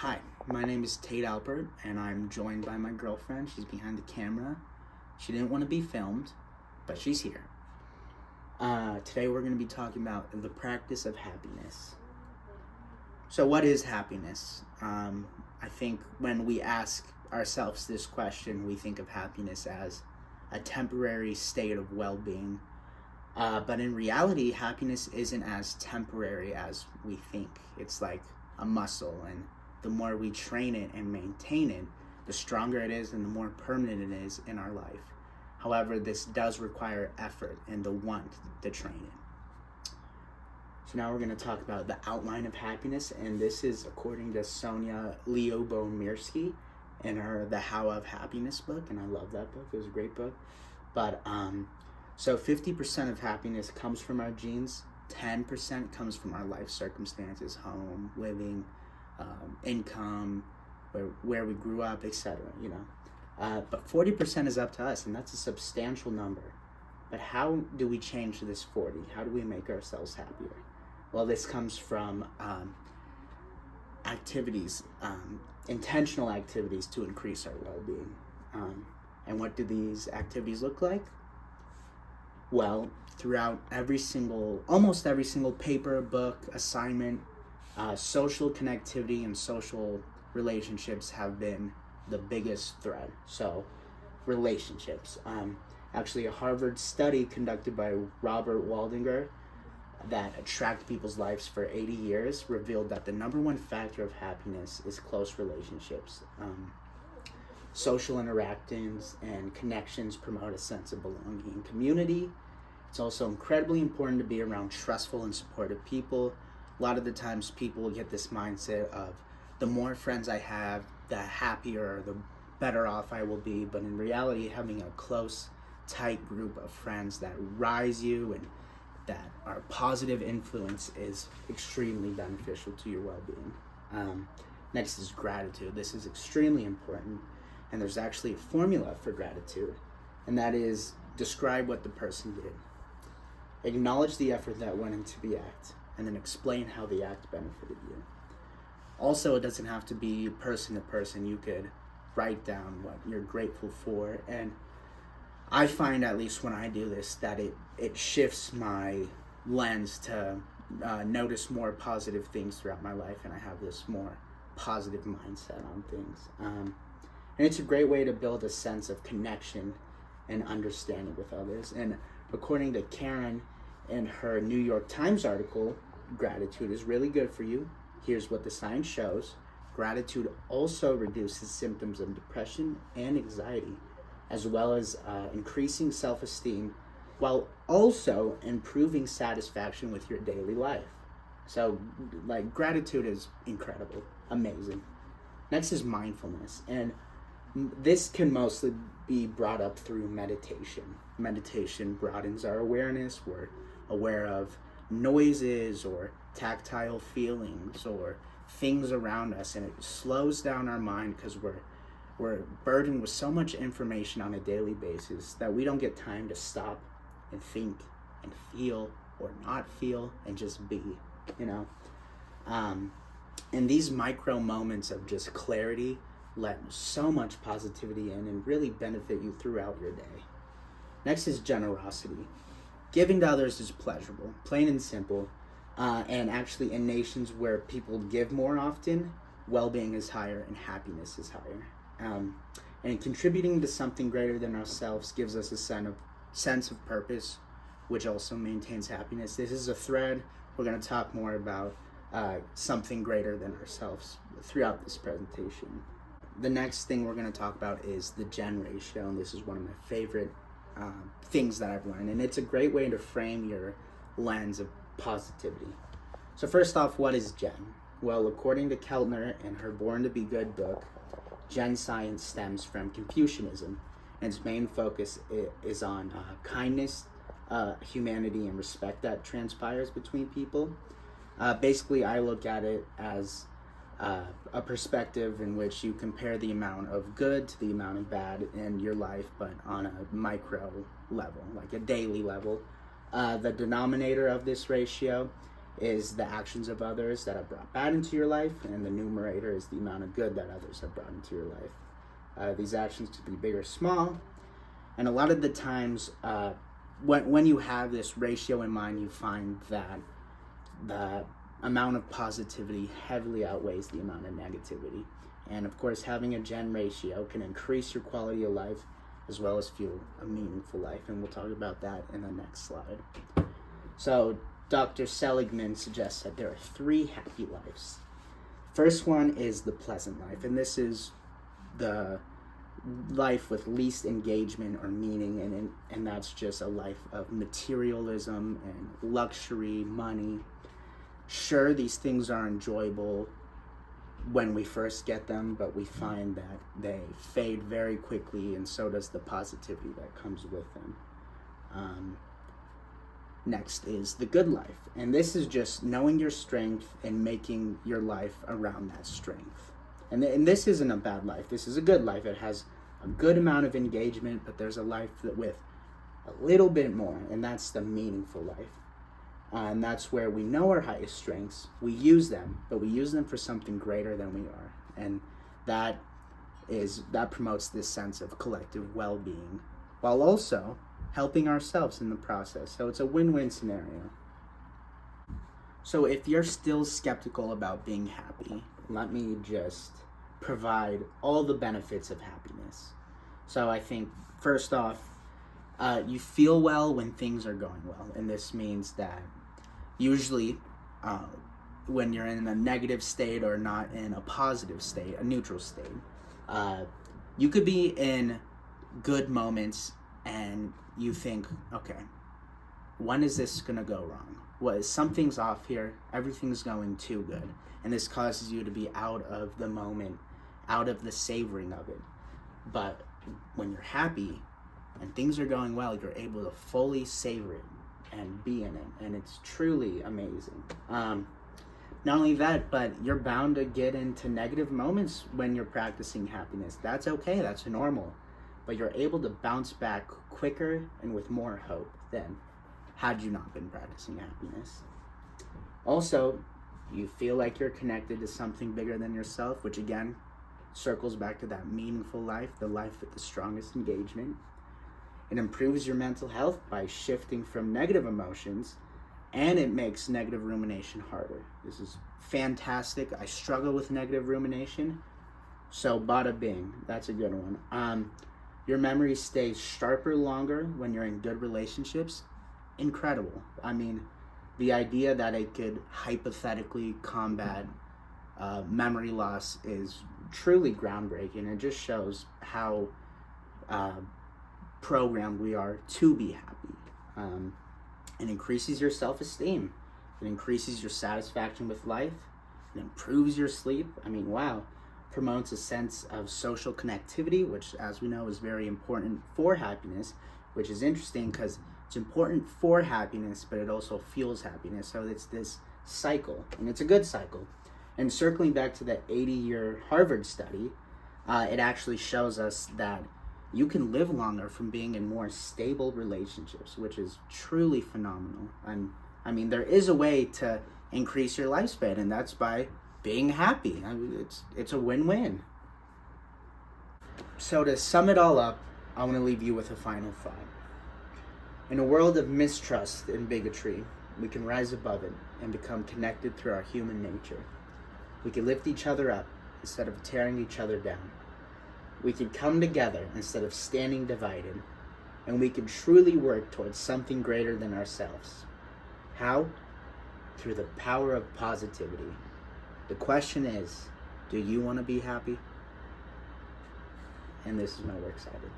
Hi, my name is Tate Alpert, and I'm joined by my girlfriend. She's behind the camera. She didn't want to be filmed, but she's here. Today we're going to be talking about the practice of happiness. So, what is happiness? I think when we ask ourselves this question, we think of happiness as a temporary state of well-being. But in reality, happiness isn't as temporary as we think. It's like a muscle, and the more we train it and maintain it, the stronger it is and the more permanent it is in our life. However, this does require effort and the want to train it. So now we're going to talk about the outline of happiness, and this is according to Sonia Lyubomirsky in her The How of Happiness book, and I love that book. It was a great book. But so 50% of happiness comes from our genes, 10% comes from our life circumstances, home, living, income, where we grew up, etc. But 40% is up to us, and that's a substantial number. But how do we change this 40? How do we make ourselves happier? Well, this comes from activities, intentional activities to increase our well-being. And what do these activities look like? Well, throughout almost every single paper, book, assignment, social connectivity and social relationships have been the biggest thread. So, relationships. Actually, a Harvard study conducted by Robert Waldinger that tracked people's lives for 80 years revealed that the number one factor of happiness is close relationships. Social interactions and connections promote a sense of belonging and community. It's also incredibly important to be around trustful and supportive people. A lot of the times people get this mindset of the more friends I have, the happier, the better off I will be. But in reality, having a close, tight group of friends that rise you and that are positive influence is extremely beneficial to your well-being. Next is gratitude. This is extremely important. And there's actually a formula for gratitude, and that is describe what the person did. Acknowledge the effort that went into the act, and then explain how the act benefited you. Also, it doesn't have to be person to person. You could write down what you're grateful for, and I find, at least when I do this, that it shifts my lens to notice more positive things throughout my life, and I have this more positive mindset on things. And it's a great way to build a sense of connection and understanding with others. And according to Karen in her New York Times article, gratitude is really good for you. Here's what the science shows. Gratitude also reduces symptoms of depression and anxiety, as well as increasing self-esteem, while also improving satisfaction with your daily life. So, gratitude is incredible, amazing. Next is mindfulness, and this can mostly be brought up through meditation. Meditation broadens our awareness. We're aware of noises or tactile feelings or things around us, and it slows down our mind because we're burdened with so much information on a daily basis that we don't get time to stop and think and feel or not feel and just be, And these micro moments of just clarity let so much positivity in and really benefit you throughout your day. Next is generosity. Giving to others is pleasurable, plain and simple, and actually in nations where people give more often, well-being is higher and happiness is higher. And contributing to something greater than ourselves gives us a sense of purpose, which also maintains happiness. This is a thread. We're going to talk more about something greater than ourselves throughout this presentation. The next thing we're going to talk about is the Gen ratio, and this is one of my favorite things that I've learned, and it's a great way to frame your lens of positivity. So first off, what is Gen? Well, according to Keltner in her Born to Be Good book, Gen science stems from Confucianism, and its main focus is on kindness, humanity, and respect that transpires between people. Basically, I look at it as a perspective in which you compare the amount of good to the amount of bad in your life, but on a micro level, like a daily level. The denominator of this ratio is the actions of others that have brought bad into your life, and the numerator is the amount of good that others have brought into your life. These actions could be big or small, and a lot of the times, when you have this ratio in mind, you find that the amount of positivity heavily outweighs the amount of negativity. And of course, having a gen ratio can increase your quality of life as well as fuel a meaningful life, and we'll talk about that in the next slide. So Dr. Seligman suggests that there are 3 happy lives. First one is the pleasant life, and this is the life with least engagement or meaning, and that's just a life of materialism and luxury, money. Sure, these things are enjoyable when we first get them, but we find that they fade very quickly, and so does the positivity that comes with them. Next is the good life, and this is just knowing your strength and making your life around that strength. And this isn't a bad life. This is a good life. It has a good amount of engagement, but there's a life that with a little bit more, and that's the meaningful life. And that's where we know our highest strengths. We use them, but we use them for something greater than we are. And that promotes this sense of collective well-being, while also helping ourselves in the process. So it's a win-win scenario. So if you're still skeptical about being happy, let me just provide all the benefits of happiness. So I think, first off, you feel well when things are going well. And this means that usually when you're in a negative state or not in a positive state, a neutral state, you could be in good moments and you think, okay, when is this gonna go wrong? Something's off here, everything's going too good. And this causes you to be out of the moment, out of the savoring of it. But when you're happy and things are going well, you're able to fully savor it and be in it, and it's truly amazing. Not only that, but you're bound to get into negative moments when you're practicing happiness. That's okay, that's normal. But you're able to bounce back quicker and with more hope than had you not been practicing happiness. Also, you feel like you're connected to something bigger than yourself, which again circles back to that meaningful life, the life with the strongest engagement. It improves your mental health by shifting from negative emotions, and it makes negative rumination harder. This is fantastic. I struggle with negative rumination, so bada bing, that's a good one. Your memory stays sharper longer when you're in good relationships. Incredible. I mean, the idea that it could hypothetically combat memory loss is truly groundbreaking. It just shows how programmed we are to be happy. It increases your self-esteem. It increases your satisfaction with life. It improves your sleep. I mean, wow. Promotes a sense of social connectivity, which, as we know, is very important for happiness, which is interesting because it's important for happiness, but it also fuels happiness. So it's this cycle, and it's a good cycle. And circling back to the 80-year Harvard study, it actually shows us that you can live longer from being in more stable relationships, which is truly phenomenal. And I mean, there is a way to increase your lifespan, and that's by being happy. I mean, it's a win-win. So to sum it all up, I want to leave you with a final thought. In a world of mistrust and bigotry, we can rise above it and become connected through our human nature. We can lift each other up instead of tearing each other down. We can come together instead of standing divided, and we can truly work towards something greater than ourselves. How? Through the power of positivity. The question is, do you want to be happy? And this is my works cited.